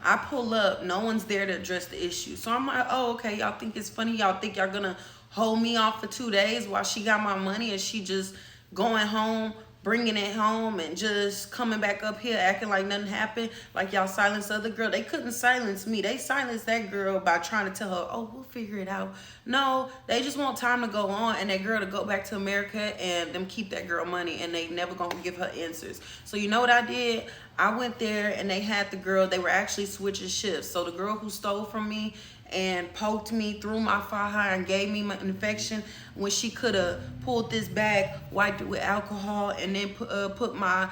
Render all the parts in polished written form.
I pull up, no one's there to address the issue. So I'm like, oh, okay, y'all think it's funny? Y'all think y'all gonna hold me off for 2 days while she got my money and she just going home, bringing it home, and just coming back up here acting like nothing happened, like y'all silenced the other girl? They couldn't silence me. They silenced that girl by trying to tell her, oh, we'll figure it out. No, they just want time to go on and that girl to go back to America and them keep that girl money, and they never gonna give her answers. So you know what I did? I went there and they had the girl, they were actually switching shifts. So the girl who stole from me and poked me through my faja and gave me my infection, when she could have pulled this bag, wiped it with alcohol, and then put my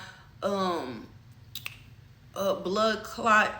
blood clot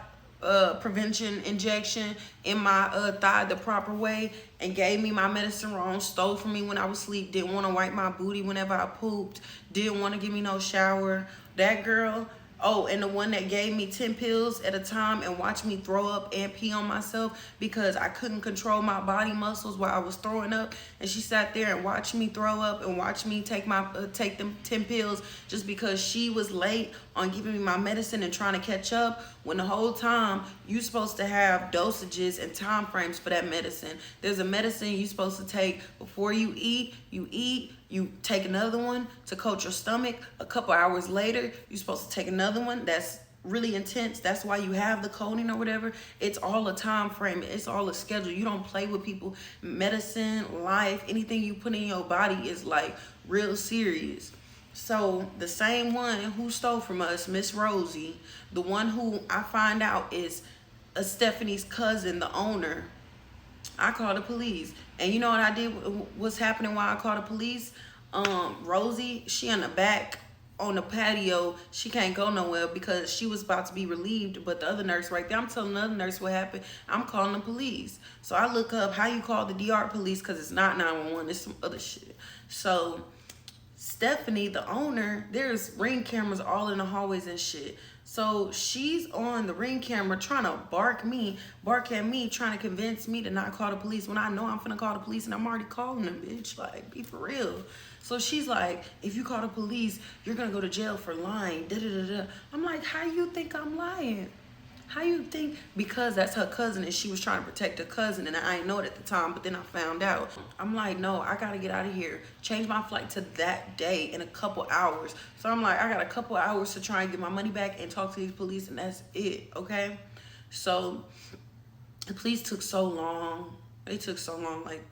prevention injection in my thigh the proper way, and gave me my medicine wrong, stole from me when I was asleep, didn't want to wipe my booty whenever I pooped, didn't want to give me no shower. That girl. Oh, and the one that gave me 10 pills at a time and watched me throw up and pee on myself because I couldn't control my body muscles while I was throwing up. And she sat there and watched me throw up and watched me take them 10 pills just because she was late on giving me my medicine and trying to catch up, when the whole time you supposed to have dosages and time frames for that medicine. There's a medicine you supposed to take before you eat, you take another one to coat your stomach. A couple hours later, you're supposed to take another one that's really intense. That's why you have the coating or whatever. It's all a time frame. It's all a schedule. You don't play with people. Medicine, life, anything you put in your body is like real serious. So the same one who stole from us, Miss Rosie, the one who I find out is Stephanie's cousin, the owner, I called the police. And you know what I did? What's happening while I called the police? Rosie, she in the back on the patio. She can't go nowhere because she was about to be relieved. But the other nurse right there, I'm telling the other nurse what happened. I'm calling the police. So I look up how you call the DR police, because it's not 911. It's some other shit. So Stephanie, the owner, there's ring cameras all in the hallways and shit. So she's on the ring camera trying to bark at me, trying to convince me to not call the police when I know I'm finna call the police and I'm already calling them, bitch. Like, be for real. So she's like, if you call the police, you're gonna go to jail for lying. Da da da da. I'm like, how you think I'm lying? How you think? Because that's her cousin and she was trying to protect her cousin, and I didn't know it at the time, but then I found out. I'm like, no, I gotta get out of here. Change my flight to that day in a couple hours. So I'm like, I got a couple hours to try and get my money back and talk to these police, and that's it, okay? So the police took so long. They took so long, like,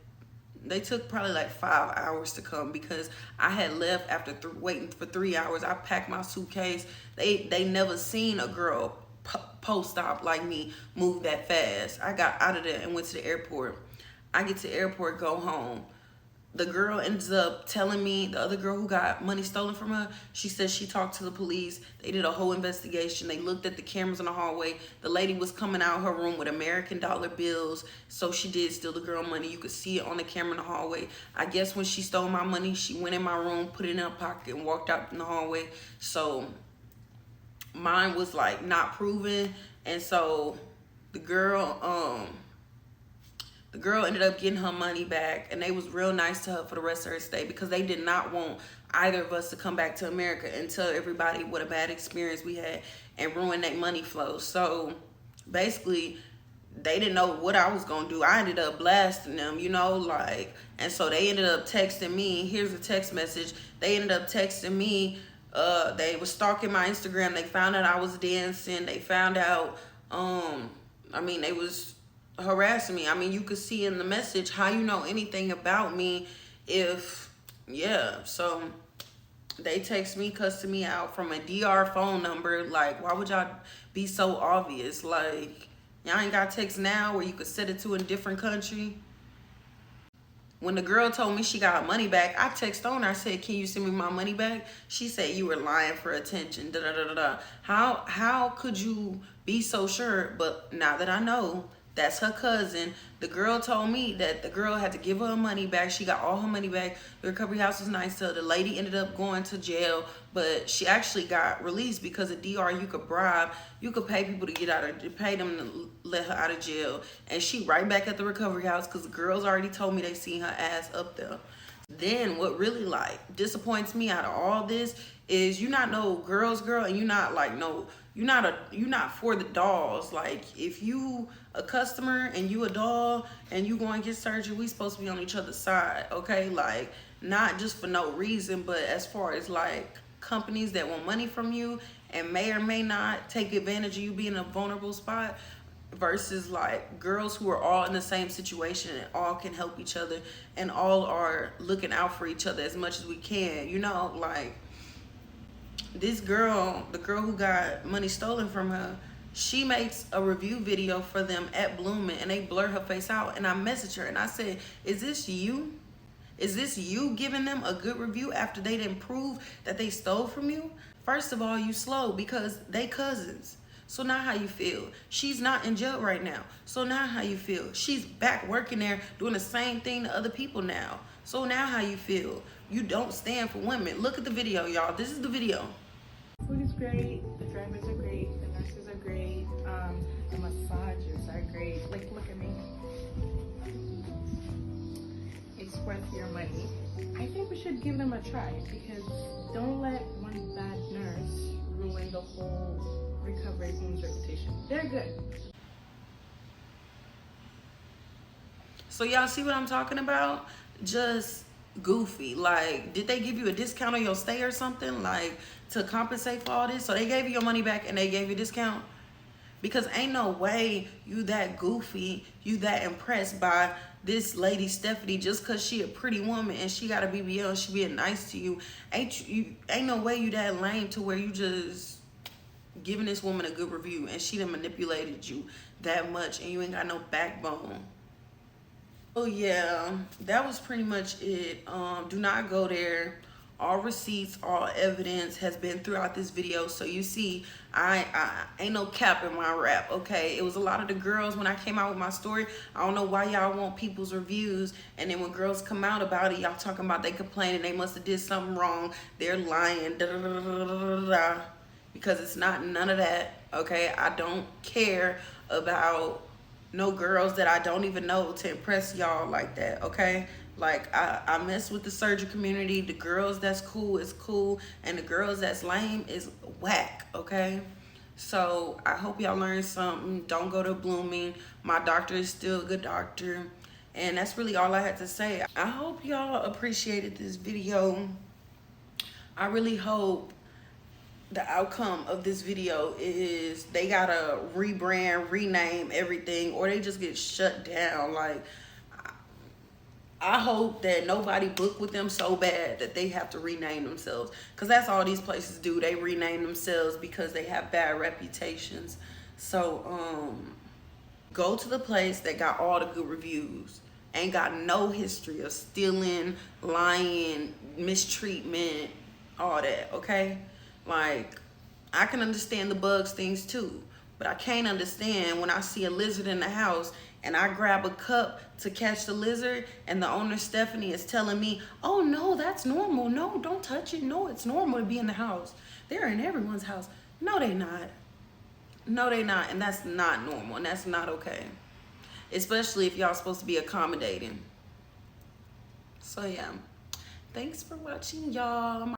they took probably like 5 hours to come because I had left after waiting for 3 hours. I packed my suitcase. They never seen a girl post-op like me move that fast. I got out of there and went to the airport. I get to the airport, go home. The girl ends up telling me, the other girl who got money stolen from her, she said she talked to the police. They did a whole investigation. They looked at the cameras in the hallway. The lady was coming out of her room with American dollar bills. So she did steal the girl money. You could see it on the camera in the hallway. I guess when she stole my money, she went in my room, put it in her pocket, and walked out in the hallway. So mine was like not proven. And so the girl ended up getting her money back, and they was real nice to her for the rest of her stay because they did not want either of us to come back to America and tell everybody what a bad experience we had and ruin their money flow. So basically they didn't know what I was gonna do. I ended up blasting them, you know, like, and so they ended up texting me. Here's a text message. They ended up texting me. They was stalking my Instagram. They found out I was dancing. They found out, they was harassing me. I mean, you could see in the message, how you know anything about me if, yeah. So they text me, cussing me out from a DR phone number. Like, why would y'all be so obvious? Like, y'all ain't got text now where you could set it to a different country? When the girl told me she got money back, I texted on her. I said, can you send me my money back? She said, you were lying for attention. Da, da, da, da, da. How could you be so sure? But now that I know that's her cousin, the girl told me that the girl had to give her money back. She got all her money back. The recovery house was nice to her. The lady ended up going to jail, but she actually got released because of DR. You could bribe, you could pay people to get out of, pay them to let her out of jail. And she right back at the recovery house because the girls already told me they seen her ass up there. Then what really like disappoints me out of all this is you not no girls girl, and you not like no, you not for the dolls. Like if you a customer and you a doll and you going to get surgery, we supposed to be on each other's side, okay? Like not just for no reason, but as far as like companies that want money from you and may or may not take advantage of you being in a vulnerable spot, versus like girls who are all in the same situation and all can help each other and all are looking out for each other as much as we can, you know. Like this girl, the girl who got money stolen from her, she makes a review video for them at Bloomin', and they blur her face out, and I messaged her and I said, is this you? Is this you giving them a good review after they didn't prove that they stole from you? First of all, you slow because they cousins. So now how you feel? She's not in jail right now. So now how you feel? She's back working there doing the same thing to other people now. So now how you feel? You don't stand for women. Look at the video, y'all. This is the video. Food is great, the drivers are great, the nurses are great, the massages are great. Like, look at me. It's worth your money. I think we should give them a try, because don't let one bad nurse ruin the whole recovery home's reputation. They're good. So y'all see what I'm talking about? Just goofy. Like, did they give you a discount on your stay or something, like to compensate for all this? So they gave you your money back and they gave you a discount? Because ain't no way you that goofy, you that impressed by this lady Stephanie just because she a pretty woman and she got a BBL and she being nice to you. Ain't no way you that lame to where you just giving this woman a good review and she done manipulated you that much and you ain't got no backbone. Oh yeah, that was pretty much it. Do not go there. All receipts, all evidence has been throughout this video. So you see, I ain't no cap in my rap, okay? It was a lot of the girls when I came out with my story. I don't know why y'all want people's reviews. And then when girls come out about it, y'all talking about they complaining they must have did something wrong. They're lying, da, da, da, da, da, da, because it's not none of that, okay? I don't care about no girls that I don't even know to impress y'all like that, okay? Like I mess with the surgery community. The girls that's cool is cool, and the girls that's lame is whack, okay? So I hope y'all learned something. Don't go to Blooming. My doctor is still a good doctor. And that's really all I had to say. I hope y'all appreciated this video. I really hope the outcome of this video is they gotta rebrand, rename everything, or they just get shut down. Like, I hope that nobody booked with them so bad that they have to rename themselves, because that's all these places do. They rename themselves because they have bad reputations. So go to the place that got all the good reviews, ain't got no history of stealing, lying, mistreatment, all that, okay? Like, I can understand the bugs things too, but I can't understand when I see a lizard in the house and I grab a cup to catch the lizard and the owner, Stephanie, is telling me, oh no, that's normal. No, don't touch it. No, it's normal to be in the house. They're in everyone's house. No, they not. No, they not. And that's not normal, and that's not okay. Especially if y'all supposed to be accommodating. So yeah, thanks for watching, y'all.